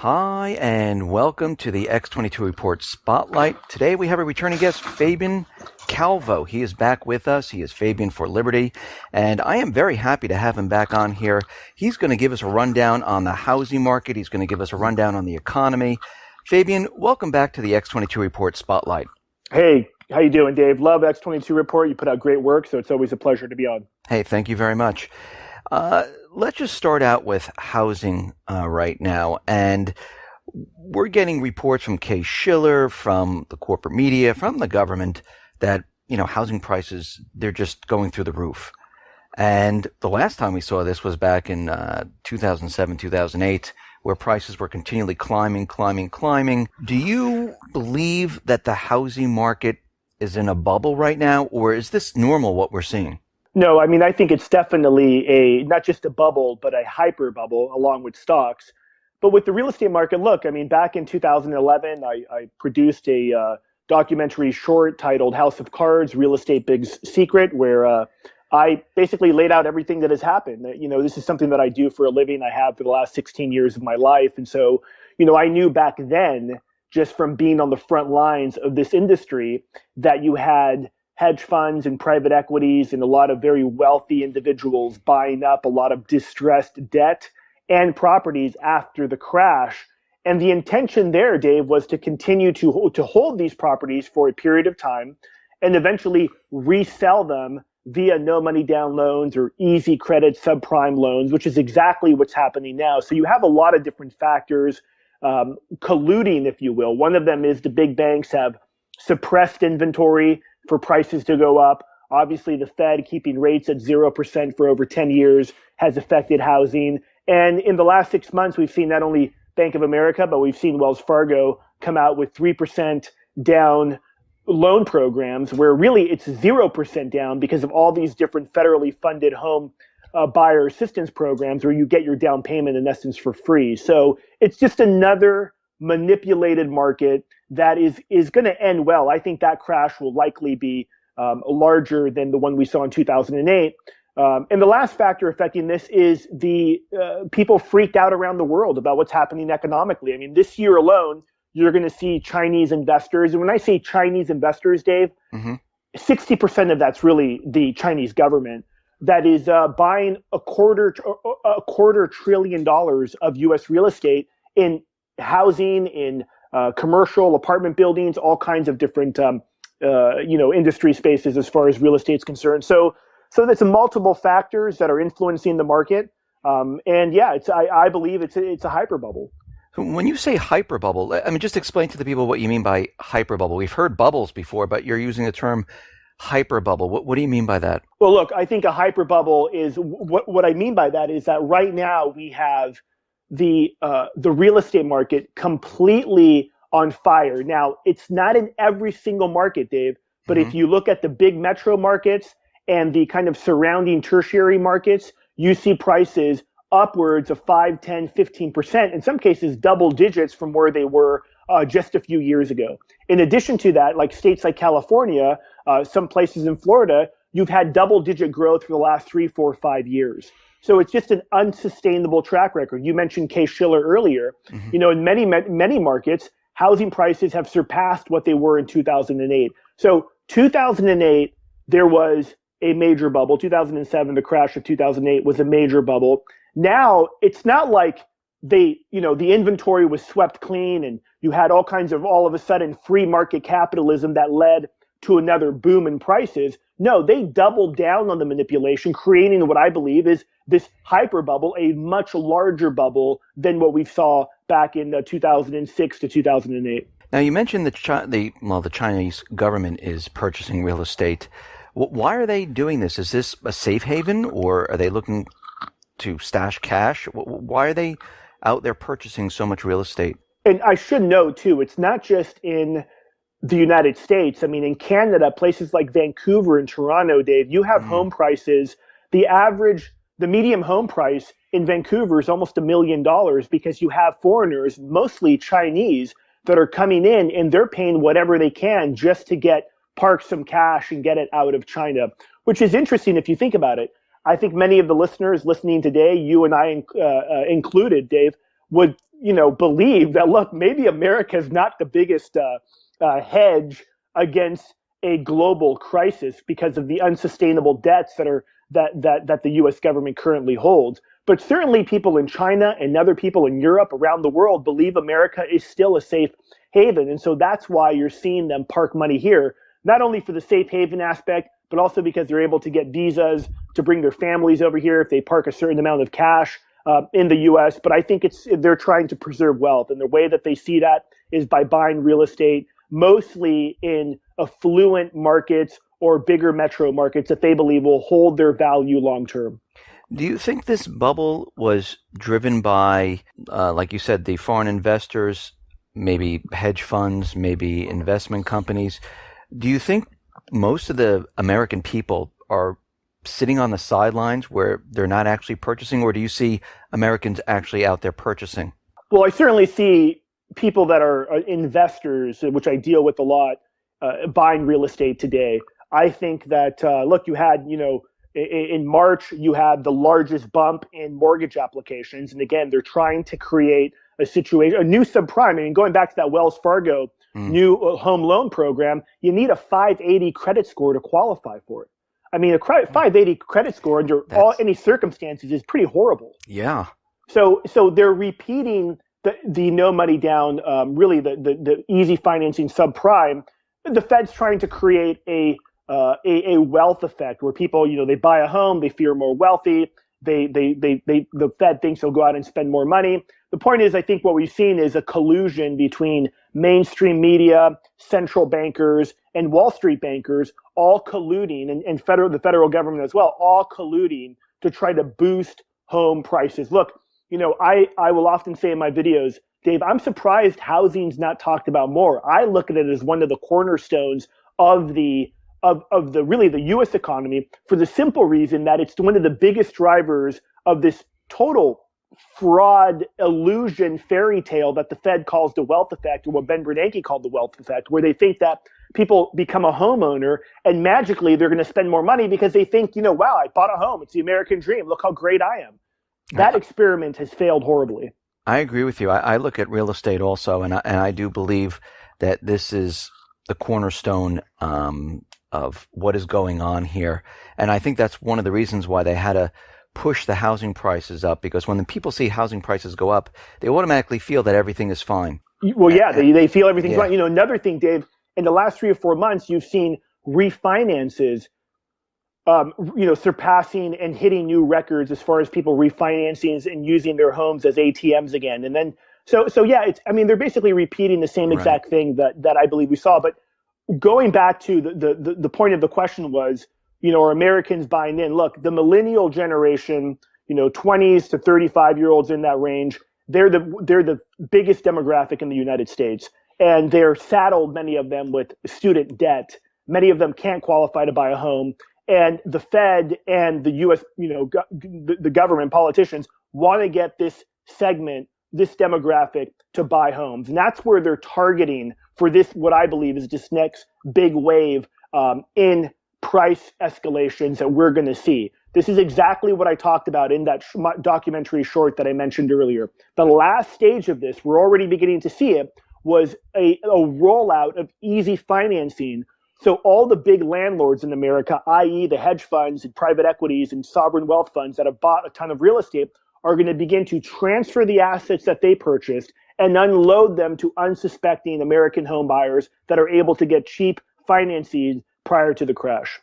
Hi, and welcome to the X22 Report Spotlight. Today we have a returning guest, Fabian Calvo. He is back with us. He is Fabian for Liberty, and I am very happy to have him back on here. He's going to give us a rundown on the housing market. He's going to give us a rundown on the economy. Fabian, welcome back to the X22 Report Spotlight. Hey, how you doing, Dave? Love X22 Report. You put out great work, so it's always a pleasure to be on. Hey, thank you very much. Let's just start out with housing right now. And we're getting reports from Case-Shiller, from the corporate media, from the government that, housing prices, they're just going through the roof. And the last time we saw this was back in 2007, 2008, where prices were continually climbing. Do you believe that the housing market is in a bubble right now, or is this normal what we're seeing? No, I mean, I think it's definitely not just a bubble, but a hyper bubble along with stocks. But with the real estate market, look, I mean, back in 2011, I produced a documentary short titled House of Cards, Real Estate Big Secret, where I basically laid out everything that has happened. This is something that I do for a living. I have for the last 16 years of my life. And so, I knew back then, just from being on the front lines of this industry, that you had hedge funds and private equities and a lot of very wealthy individuals buying up a lot of distressed debt and properties after the crash. And the intention there, Dave, was to continue to hold these properties for a period of time and eventually resell them via no money down loans or easy credit subprime loans, which is exactly what's happening now. So you have a lot of different factors colluding, if you will. One of them is the big banks have suppressed inventory for prices to go up. Obviously, the Fed keeping rates at 0% for over 10 years has affected housing. And in the last 6 months, we've seen not only Bank of America, but we've seen Wells Fargo come out with 3% down loan programs, where really it's 0% down because of all these different federally funded home buyer assistance programs where you get your down payment in essence for free. So it's just another manipulated market that is going to end well. I think that crash will likely be larger than the one we saw in 2008. And the last factor affecting this is the people freaked out around the world about what's happening economically. I mean, this year alone, you're going to see Chinese investors. And when I say Chinese investors, Dave, 60% of that's really the Chinese government that is buying a quarter $2 trillion of U.S. real estate in housing, in commercial apartment buildings, all kinds of different, industry spaces as far as real estate is concerned. So there's multiple factors that are influencing the market. I believe it's a hyper bubble. When you say hyper bubble, I mean, just explain to the people what you mean by hyper bubble. We've heard bubbles before, but you're using the term hyper bubble. What do you mean by that? Well, look, I think a hyper bubble is what I mean by that is that right now we have the real estate market completely on fire. Now, it's not in every single market, Dave, but if you look at the big metro markets and the kind of surrounding tertiary markets, you see prices upwards of 5, 10, 15%, in some cases double digits from where they were just a few years ago. In addition to that, like states like California, some places in Florida, you've had double digit growth for the last 3, 4, 5 years. So it's just an unsustainable track record. You mentioned Case-Shiller earlier. In many markets, housing prices have surpassed what they were in 2008. So 2008, there was a major bubble. 2007, the crash of 2008 was a major bubble. Now, it's not like the inventory was swept clean and you had all of a sudden free market capitalism that led to another boom in prices. No, they doubled down on the manipulation, creating what I believe is this hyper bubble, a much larger bubble than what we saw back in 2006 to 2008. Now, you mentioned the Chinese government is purchasing real estate. Why are they doing this? Is this a safe haven, or are they looking to stash cash? Why are they out there purchasing so much real estate? And I should note, too, it's not just in the United States. I mean, in Canada, places like Vancouver and Toronto, Dave, you have home prices. The medium home price in Vancouver is almost $1 million because you have foreigners, mostly Chinese, that are coming in and they're paying whatever they can just to park some cash and get it out of China, which is interesting if you think about it. I think many of the listeners listening today, you and I included, Dave, would believe that, look, maybe America is not the biggest hedge against a global crisis because of the unsustainable debts that the U.S. government currently holds. But certainly people in China and other people in Europe, around the world, believe America is still a safe haven. And so that's why you're seeing them park money here, not only for the safe haven aspect, but also because they're able to get visas to bring their families over here if they park a certain amount of cash in the U.S. But I think they're trying to preserve wealth. And the way that they see that is by buying real estate, mostly in affluent markets or bigger metro markets that they believe will hold their value long term. Do you think this bubble was driven by, like you said, the foreign investors, maybe hedge funds, maybe investment companies? Do you think most of the American people are sitting on the sidelines where they're not actually purchasing, or do you see Americans actually out there purchasing? Well, I certainly see people that are investors, which I deal with a lot, buying real estate today. I think that, look, you had, in March, you had the largest bump in mortgage applications. And again, they're trying to create a situation, a new subprime. I mean, going back to that Wells Fargo new home loan program, you need a 580 credit score to qualify for it. I mean, a 580 credit score under any circumstances is pretty horrible. Yeah. So they're repeating the no money down, really the easy financing subprime. The Fed's trying to create a wealth effect where people, they buy a home, they feel more wealthy. The Fed thinks they'll go out and spend more money. The point is, I think what we've seen is a collusion between mainstream media, central bankers, and Wall Street bankers, all colluding, and the federal government as well, all colluding to try to boost home prices. Look, I will often say in my videos, Dave, I'm surprised housing's not talked about more. I look at it as one of the cornerstones of the U.S. economy, for the simple reason that it's one of the biggest drivers of this total fraud, illusion, fairy tale that the Fed calls the wealth effect, or what Ben Bernanke called the wealth effect, where they think that people become a homeowner and magically they're going to spend more money because they think, wow, I bought a home. It's the American dream. Look how great I am. That experiment has failed horribly. I agree with you. I look at real estate also, and I do believe that this is the cornerstone of what is going on here. And I think that's one of the reasons why they had to push the housing prices up, because when the people see housing prices go up, they automatically feel that everything is fine. Well, yeah, they feel everything's fine. Another thing, Dave, in the last 3 or 4 months, you've seen refinances, surpassing and hitting new records as far as people refinancing and using their homes as ATMs again. And then, so yeah, they're basically repeating the same exact thing that I believe we saw. But going back to the point of the question was, are Americans buying in? Look, the millennial generation, 20s to 35-year-olds in that range, they're the biggest demographic in the United States. And they're saddled, many of them, with student debt. Many of them can't qualify to buy a home. And the Fed and the U.S., the government, politicians want to get this segment, this demographic, to buy homes. And that's where they're targeting for this, what I believe is this next big wave in price escalations that we're going to see. This is exactly what I talked about in that documentary short that I mentioned earlier. The last stage of this, we're already beginning to see it, was a rollout of easy financing. So all the big landlords in America, i.e. the hedge funds and private equities and sovereign wealth funds that have bought a ton of real estate, are going to begin to transfer the assets that they purchased and unload them to unsuspecting American home buyers that are able to get cheap financing prior to the crash.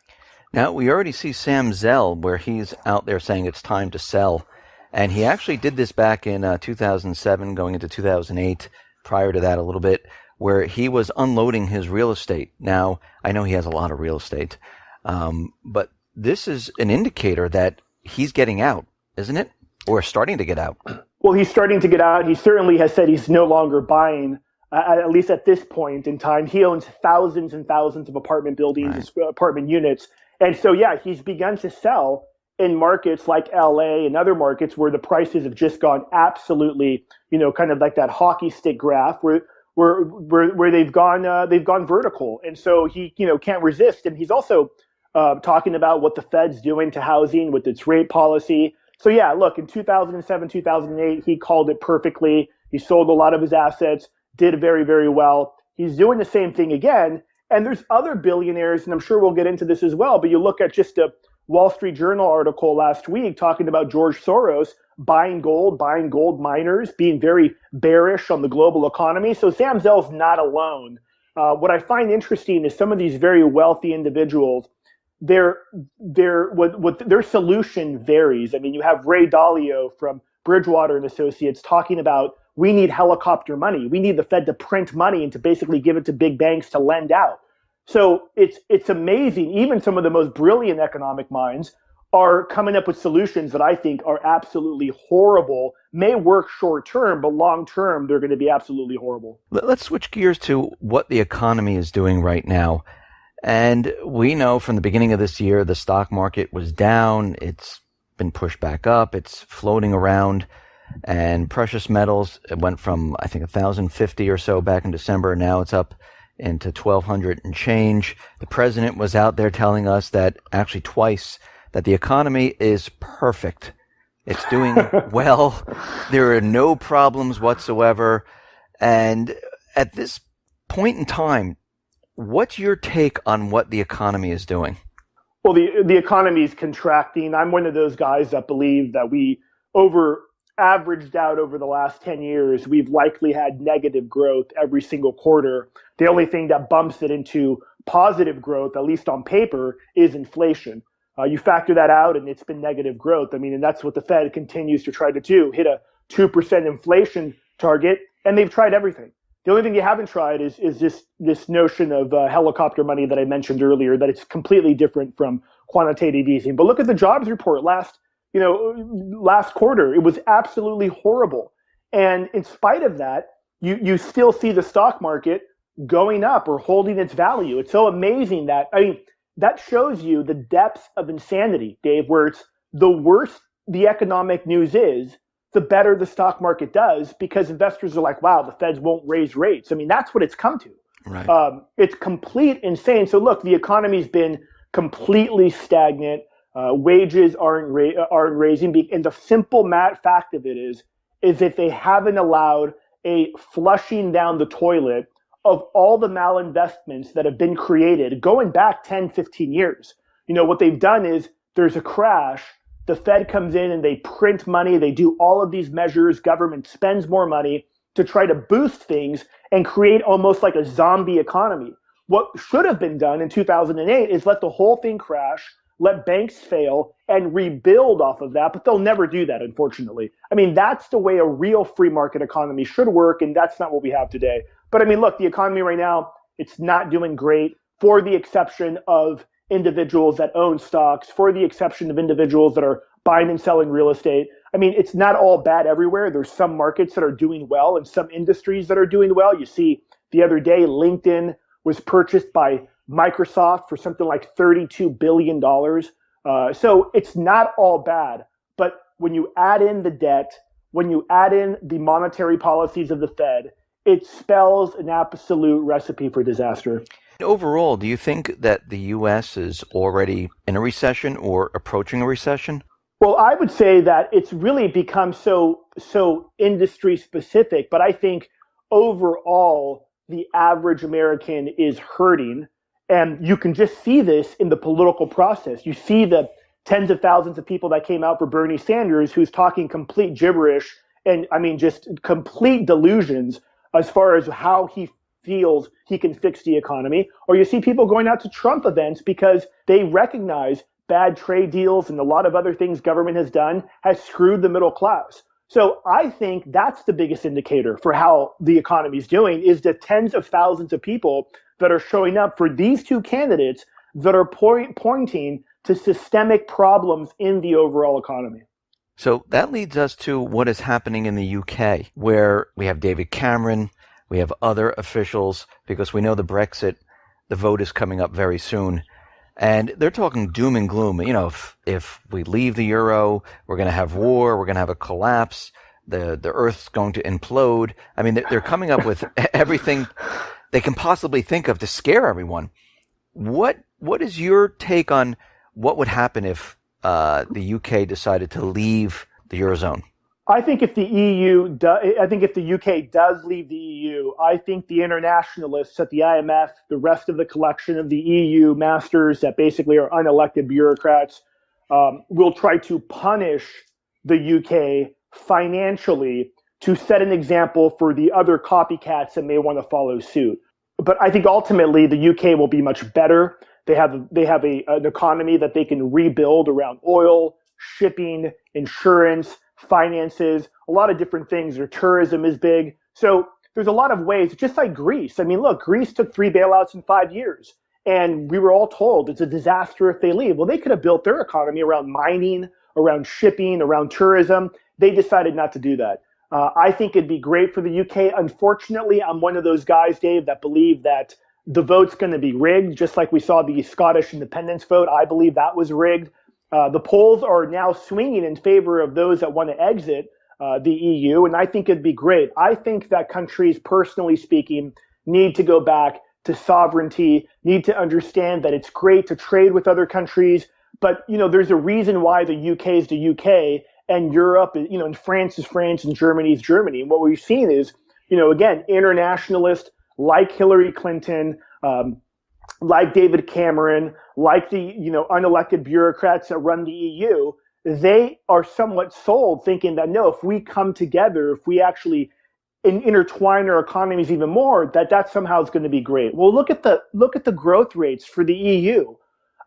Now, we already see Sam Zell, where he's out there saying it's time to sell. And he actually did this back in 2007, going into 2008, prior to that a little bit, where he was unloading his real estate. Now, I know he has a lot of real estate, but this is an indicator that he's getting out, isn't it? Or starting to get out. Well, he's starting to get out. He certainly has said he's no longer buying, at least at this point in time. He owns thousands and thousands of apartment buildings, apartment units. And so, yeah, he's begun to sell in markets like LA and other markets where the prices have just gone absolutely, kind of like that hockey stick graph where they've gone vertical. And so he, can't resist. And he's also talking about what the Fed's doing to housing with its rate policy. So yeah, look, in 2007, 2008, he called it perfectly. He sold a lot of his assets, did very, very well. He's doing the same thing again. And there's other billionaires, and I'm sure we'll get into this as well, but you look at just a Wall Street Journal article last week talking about George Soros buying gold miners, being very bearish on the global economy. So Sam Zell's not alone. What I find interesting is some of these very wealthy individuals, their solution varies. I mean, you have Ray Dalio from Bridgewater and Associates talking about we need helicopter money. We need the Fed to print money and to basically give it to big banks to lend out. So it's amazing. Even some of the most brilliant economic minds are coming up with solutions that I think are absolutely horrible, may work short term, but long term, they're going to be absolutely horrible. Let's switch gears to what the economy is doing right now. And we know from the beginning of this year, the stock market was down. It's been pushed back up. It's floating around. And precious metals, it went from, I think, 1,050 or so back in December. Now it's up into 1,200 and change. The president was out there telling us that, actually twice, that the economy is perfect. It's doing well. There are no problems whatsoever. And at this point in time, what's your take on what the economy is doing? Well, the economy is contracting. I'm one of those guys that believe that we averaged out over the last 10 years, we've likely had negative growth every single quarter. The only thing that bumps it into positive growth, at least on paper, is inflation. You factor that out and it's been negative growth. I mean, and that's what the Fed continues to try to do, hit a 2% inflation target, and they've tried everything. The only thing you haven't tried is this notion of helicopter money that I mentioned earlier, that it's completely different from quantitative easing. But look at the jobs report last quarter. It was absolutely horrible. And in spite of that, you still see the stock market going up or holding its value. It's so amazing that shows you the depths of insanity, Dave, where it's the worse the economic news is, the better the stock market does, because investors are like, wow, the Feds won't raise rates. I mean, that's what it's come to. Right. It's complete insane. So look, the economy's been completely stagnant. Wages aren't raising. And the simple fact of it is that they haven't allowed a flushing down the toilet of all the malinvestments that have been created going back 10, 15 years. What they've done is there's a crash. The Fed comes in and they print money. They do all of these measures. Government spends more money to try to boost things and create almost like a zombie economy. What should have been done in 2008 is let the whole thing crash, let banks fail, and rebuild off of that. But they'll never do that, unfortunately. I mean, that's the way a real free market economy should work, and that's not what we have today. But I mean, look, the economy right now, it's not doing great, for the exception of individuals that own stocks, for the exception of individuals that are buying and selling real estate. I mean, it's not all bad everywhere. There's some markets that are doing well and some industries that are doing well. You see, the other day, LinkedIn was purchased by Microsoft for something like $32 billion. So it's not all bad. But when you add in the debt, when you add in the monetary policies of the Fed, it spells an absolute recipe for disaster. Overall, do you think that the U.S. is already in a recession or approaching a recession? Well, I would say that it's really become so industry specific, but I think overall the average American is hurting. And you can just see this in the political process. You see the tens of thousands of people that came out for Bernie Sanders, who's talking complete gibberish and, I mean, just complete delusions as far as how he feels he can fix the economy. Or you see people going out to Trump events because they recognize bad trade deals and a lot of other things government has done has screwed the middle class. So I think that's the biggest indicator for how the economy is doing, is the tens of thousands of people that are showing up for these two candidates that are pointing to systemic problems in the overall economy. So that leads us to what is happening in the UK, where we have David Cameron, we have other officials, because we know the vote is coming up very soon. And they're talking doom and gloom. If we leave the euro, we're going to have war, we're going to have a collapse, the earth's going to implode. I mean, they're coming up with everything they can possibly think of to scare everyone. What is your take on what would happen if the UK decided to leave the Eurozone? I think if the UK does leave the EU, I think the internationalists at the IMF, the rest of the collection of the EU masters that basically are unelected bureaucrats, will try to punish the UK financially to set an example for the other copycats that may want to follow suit. But I think ultimately the UK will be much better. They have an economy that they can rebuild around oil, shipping, insurance, finances, a lot of different things. Their tourism is big. So there's a lot of ways, just like Greece. I mean, look, Greece took 3 bailouts in 5 years, and we were all told it's a disaster if they leave. Well, they could have built their economy around mining, around shipping, around tourism. They decided not to do that. I think it'd be great for the UK. Unfortunately, I'm one of those guys, Dave, that believe that the vote's going to be rigged, just like we saw the Scottish independence vote. I believe that was rigged. The polls are now swinging in favor of those that want to exit the EU, and I think it'd be great. I think that countries, personally speaking, need to go back to sovereignty, need to understand that it's great to trade with other countries, but there's a reason why the UK is the UK and Europe, and France is France and Germany is Germany. And what we've seen is, again, internationalists like Hillary Clinton, like David Cameron, like the unelected bureaucrats that run the EU, they are somewhat sold thinking that no, if we come together, if we actually intertwine our economies even more, that somehow is going to be great. Well, look at the growth rates for the EU.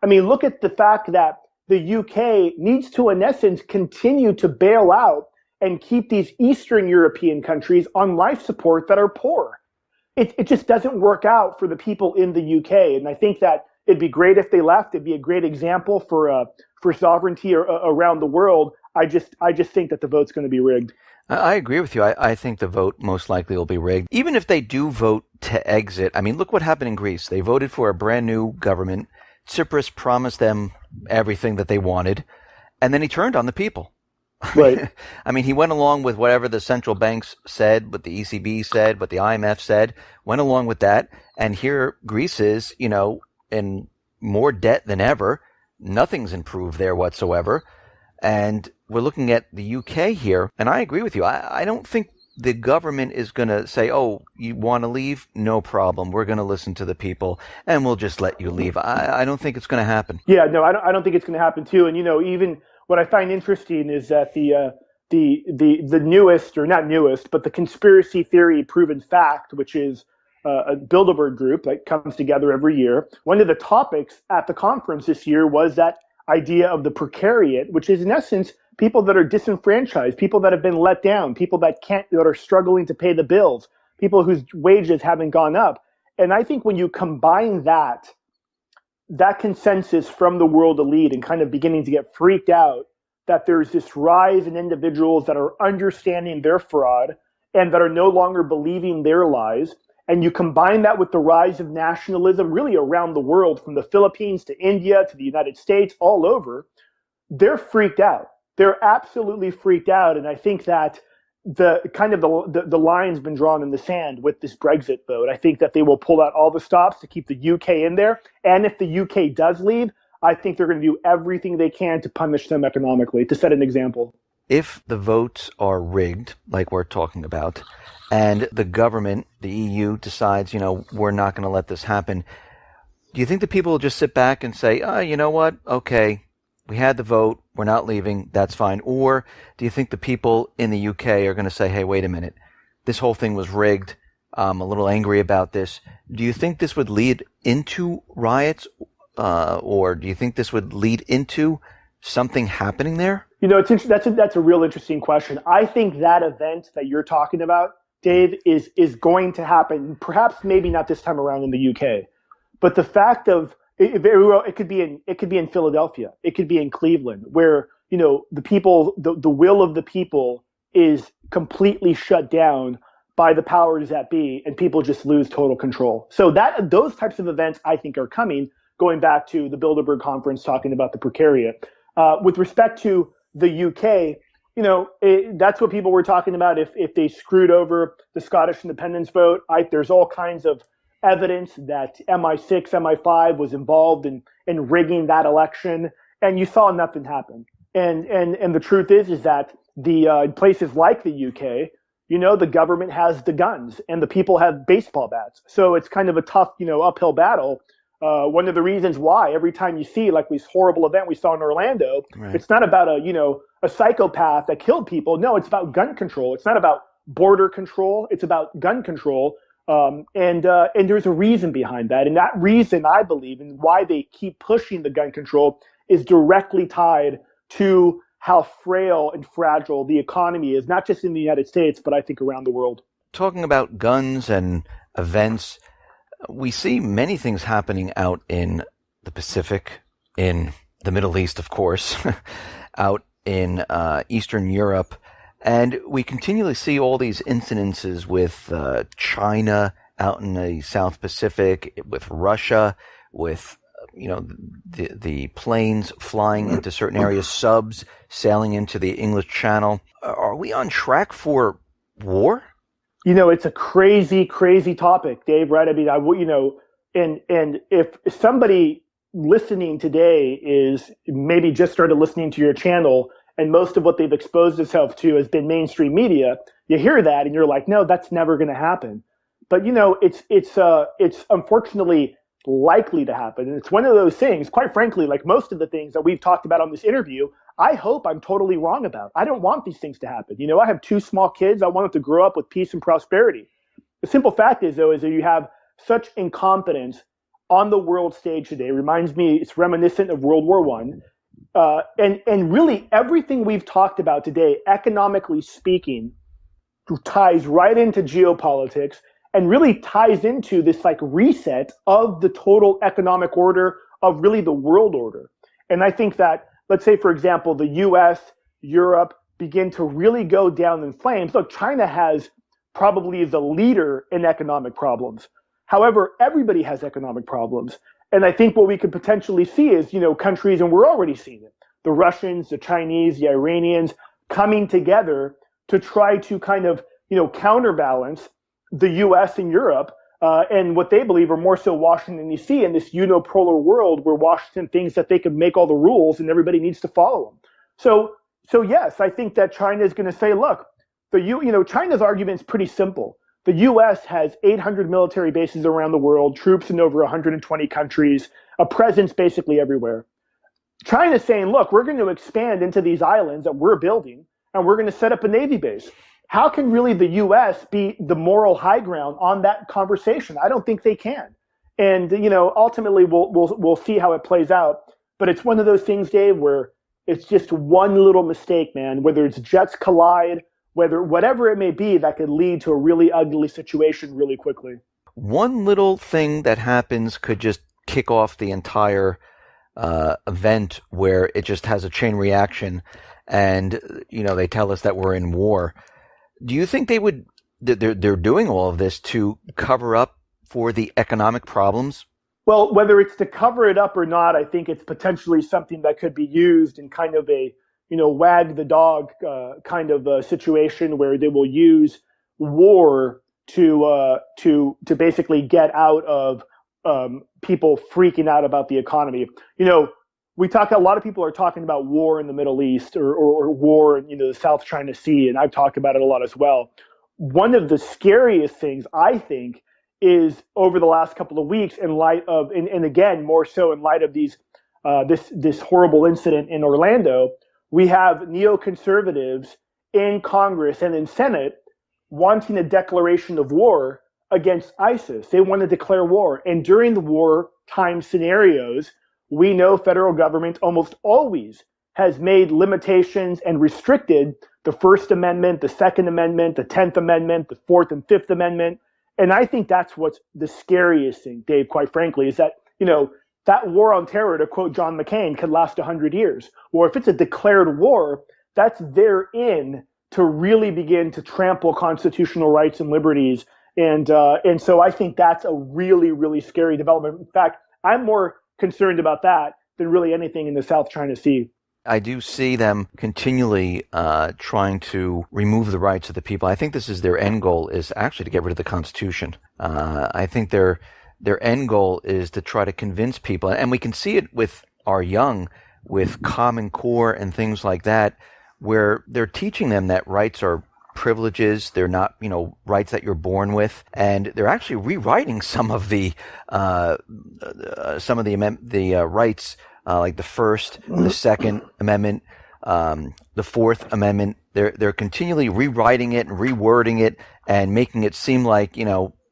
I mean, look at the fact that the UK needs to, in essence, continue to bail out and keep these Eastern European countries on life support that are poor. It just doesn't work out for the people in the UK. And I think that it'd be great if they left. It'd be a great example for sovereignty around the world. I just think that the vote's going to be rigged. I agree with you. I think the vote most likely will be rigged. Even if they do vote to exit, I mean, look what happened in Greece. They voted for a brand new government. Tsipras promised them everything that they wanted, and then he turned on the people. Right. I mean, he went along with whatever the central banks said, what the ECB said, what the IMF said, went along with that. And here Greece is, in more debt than ever. Nothing's improved there whatsoever. And we're looking at the UK here, and I agree with you. I don't think the government is going to say, oh, you want to leave? No problem. We're going to listen to the people, and we'll just let you leave. I don't think it's going to happen. Yeah, no, I don't think it's going to happen too. And, even what I find interesting is that the newest, or not newest, but the conspiracy theory proven fact, which is a Bilderberg group that comes together every year. One of the topics at the conference this year was that idea of the precariat, which is in essence people that are disenfranchised, people that have been let down, people that are struggling to pay the bills, people whose wages haven't gone up. And I think when you combine that consensus from the world elite and kind of beginning to get freaked out that there's this rise in individuals that are understanding their fraud and that are no longer believing their lies, and you combine that with the rise of nationalism really around the world, from the Philippines to India to the United States, all over, they're freaked out. They're absolutely freaked out. And I think that the line's been drawn in the sand with this Brexit vote. I think that they will pull out all the stops to keep the UK in there. And if the UK does leave, I think they're going to do everything they can to punish them economically, to set an example. If the votes are rigged, like we're talking about, and the government, the EU, decides, we're not going to let this happen, do you think the people will just sit back and say, oh, you know what? Okay, we had the vote. We're not leaving. That's fine. Or do you think the people in the UK are going to say, hey, wait a minute. This whole thing was rigged. I'm a little angry about this. Do you think this would lead into riots? Or do you think this would lead into something happening there? That's a real interesting question. I think that event that you're talking about, Dave, is going to happen. Perhaps maybe not this time around in the UK, but the fact of it very well, it could be in Philadelphia, it could be in Cleveland, where the people, the will of the people is completely shut down by the powers that be, and people just lose total control. So those types of events, I think, are coming. Going back to the Bilderberg conference, talking about the precariat. With respect to the UK, that's what people were talking about. If they screwed over the Scottish independence vote, there's all kinds of evidence that MI6, MI5 was involved in rigging that election. and you saw nothing happen. And the truth is that the places like the UK, the government has the guns and the people have baseball bats. So it's kind of a tough, uphill battle. One of the reasons why every time you see like this horrible event we saw in Orlando, right, it's not about a psychopath that killed people. No, it's about gun control. It's not about border control. It's about gun control. And there's a reason behind that. And that reason, I believe, and why they keep pushing the gun control is directly tied to how frail and fragile the economy is, not just in the United States, but I think around the world. Talking about guns and events, we see many things happening out in the Pacific, in the Middle East, of course, out in Eastern Europe. And we continually see all these incidences with China out in the South Pacific, with Russia, with the planes flying into certain areas, subs sailing into the English Channel. Are we on track for war? It's a crazy, crazy topic, Dave, right? I mean, and if somebody listening today is maybe just started listening to your channel and most of what they've exposed themselves to has been mainstream media, you hear that and you're like, no, that's never going to happen. But, it's unfortunately likely to happen. And it's one of those things, quite frankly, like most of the things that we've talked about on this interview, I hope I'm totally wrong about. I don't want these things to happen. I have 2 small kids. I want them to grow up with peace and prosperity. The simple fact is, though, is that you have such incompetence on the world stage today. Reminds me, it's reminiscent of World War I. And really everything we've talked about today, economically speaking, ties right into geopolitics and really ties into this like reset of the total economic order of really the world order. And I think that, let's say, for example, the US, Europe begin to really go down in flames. Look, China has probably the leader in economic problems. However, everybody has economic problems. And I think what we could potentially see is, countries, and we're already seeing it, the Russians, the Chinese, the Iranians coming together to try to kind of, counterbalance the US and Europe and what they believe are more so Washington, D.C. in this unipolar world where Washington thinks that they can make all the rules and everybody needs to follow them. So yes, I think that China is going to say, look, China's argument is pretty simple. The U.S. has 800 military bases around the world, troops in over 120 countries, a presence basically everywhere. China's saying, look, we're going to expand into these islands that we're building, and we're going to set up a Navy base. How can really the U.S. be the moral high ground on that conversation? I don't think they can. And, ultimately we'll see how it plays out. But it's one of those things, Dave, where it's just one little mistake, man, whether it's jets collide, whatever it may be, that could lead to a really ugly situation really quickly. One little thing that happens could just kick off the entire event where it just has a chain reaction and, they tell us that we're in war. Do you think they're doing all of this to cover up for the economic problems? Well, whether it's to cover it up or not, I think it's potentially something that could be used in kind of a, wag the dog kind of a situation where they will use war to basically get out of people freaking out about the economy. A lot of people are talking about war in the Middle East or war in the South China Sea, and I've talked about it a lot as well. One of the scariest things, I think, is over the last couple of weeks in light of, and again, more so in light of this horrible incident in Orlando, we have neoconservatives in Congress and in Senate wanting a declaration of war against ISIS. They want to declare war. And during the wartime scenarios, we know federal government almost always has made limitations and restricted the First Amendment, the Second Amendment, the 10th Amendment, the Fourth and Fifth Amendment. And I think that's what's the scariest thing, Dave, quite frankly, is that, that war on terror, to quote John McCain, could last 100 years. Or if it's a declared war, that's therein to really begin to trample constitutional rights and liberties. And so I think that's a really, really scary development. In fact, I'm more concerned about that than really anything in the South China Sea. I do see them continually trying to remove the rights of the people. I think this is their end goal, is actually to get rid of the Constitution. I think their end goal is to try to convince people, and we can see it with our young, with Common Core and things like that, where they're teaching them that rights are privileges. They're not, rights that you're born with, and they're actually rewriting some of the rights, like the First, the Second Amendment, the Fourth Amendment. They're continually rewriting it and rewording it and making it seem like,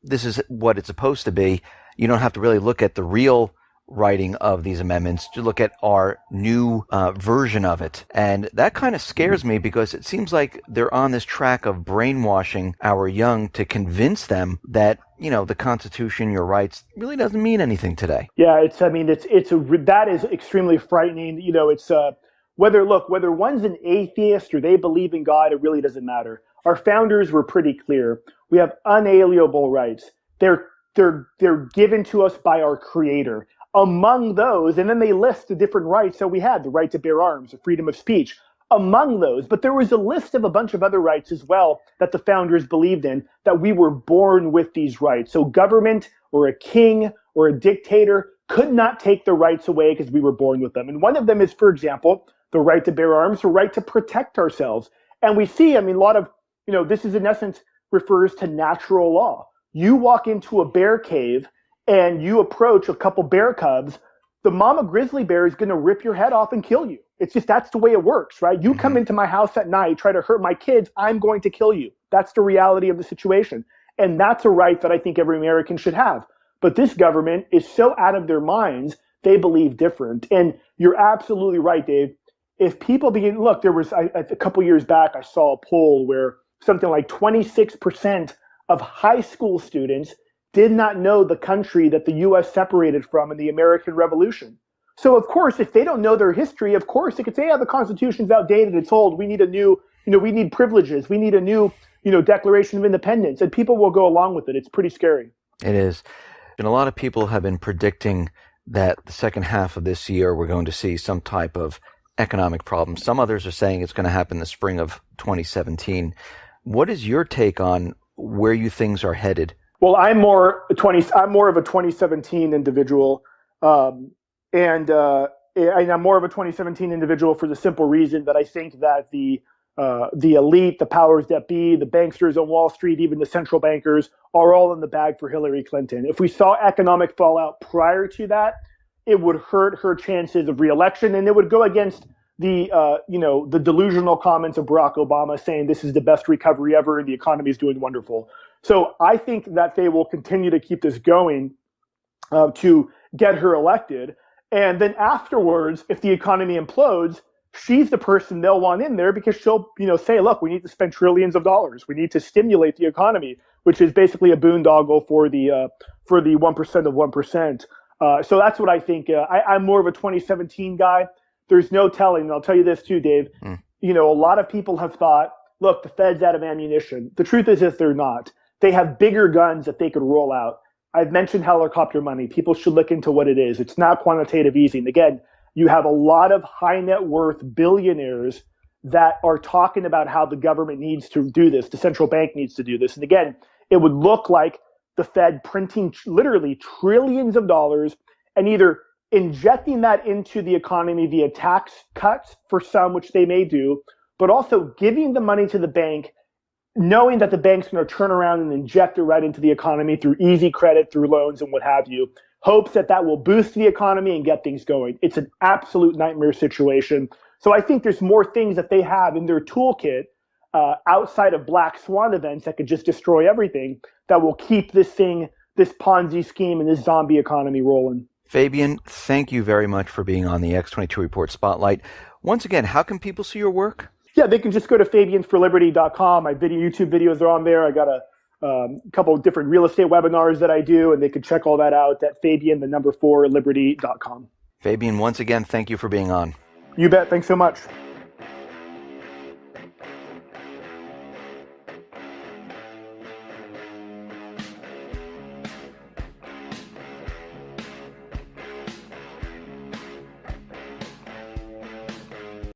this is what it's supposed to be. You don't have to really look at the real writing of these amendments to look at our new version of it. And that kind of scares me, because it seems like they're on this track of brainwashing our young to convince them that, the Constitution, your rights, really doesn't mean anything today. Yeah, that is extremely frightening. It's whether one's an atheist or they believe in God, it really doesn't matter. Our founders were pretty clear. We have unalienable rights. They're given to us by our Creator. Among those, and then they list the different rights. So we had the right to bear arms, the freedom of speech, among those. But there was a list of a bunch of other rights as well that the founders believed in, that we were born with these rights. So government or a king or a dictator could not take the rights away because we were born with them. And one of them is, for example, the right to bear arms, the right to protect ourselves. And we see, a lot of, this is in essence refers to natural law. You walk into a bear cave and you approach a couple bear cubs, the mama grizzly bear is going to rip your head off and kill you. It's just, that's the way it works, right? You come into my house at night, try to hurt my kids, I'm going to kill you. That's the reality of the situation. And that's a right that I think every American should have. But this government is so out of their minds, they believe different. And you're absolutely right, Dave. If people begin, look, there was a couple years back, I saw a poll where something like 26% of high school students did not know the country that the U.S. separated from in the American Revolution. So, of course, if they don't know their history, of course, they could say, the Constitution's outdated, it's old, we need a new, we need privileges, we need a new, Declaration of Independence, and people will go along with it. It's pretty scary. It is. And a lot of people have been predicting that the second half of this year, we're going to see some type of economic problem. Some others are saying it's going to happen the spring of 2017. What is your take on where you things are headed? Well, I'm more of a 2017 individual, and I'm more of a 2017 individual for the simple reason that I think that the elite, the powers that be, the banksters on Wall Street, even the central bankers, are all in the bag for Hillary Clinton. If we saw economic fallout prior to that, it would hurt her chances of reelection, and it would go against the delusional comments of Barack Obama saying this is the best recovery ever and the economy is doing wonderful. So I think that they will continue to keep this going to get her elected. And then afterwards, if the economy implodes, she's the person they'll want in there because she'll, say, look, we need to spend trillions of dollars. We need to stimulate the economy, which is basically a boondoggle for the 1% of 1%. So that's what I think. I'm more of a 2017 guy. There's no telling. And I'll tell you this too, Dave. A lot of people have thought, look, the Fed's out of ammunition. The truth is they're not. They have bigger guns that they could roll out. I've mentioned helicopter money. People should look into what it is. It's not quantitative easing. Again, you have a lot of high net worth billionaires that are talking about how the government needs to do this. The central bank needs to do this. And again, it would look like the Fed printing literally trillions of dollars and either injecting that into the economy via tax cuts for some, which they may do, but also giving the money to the bank, knowing that the bank's going to turn around and inject it right into the economy through easy credit, through loans and what have you, hopes that will boost the economy and get things going. It's an absolute nightmare situation. So I think there's more things that they have in their toolkit outside of black swan events that could just destroy everything that will keep this Ponzi scheme and this zombie economy rolling. Fabian, thank you very much for being on the X22 Report Spotlight. Once again, how can people see your work? Yeah, they can just go to fabianforliberty.com. My YouTube videos are on there. I got a couple of different real estate webinars that I do, and they can check all that out at fabian4liberty.com. Fabian, once again, thank you for being on. You bet. Thanks so much.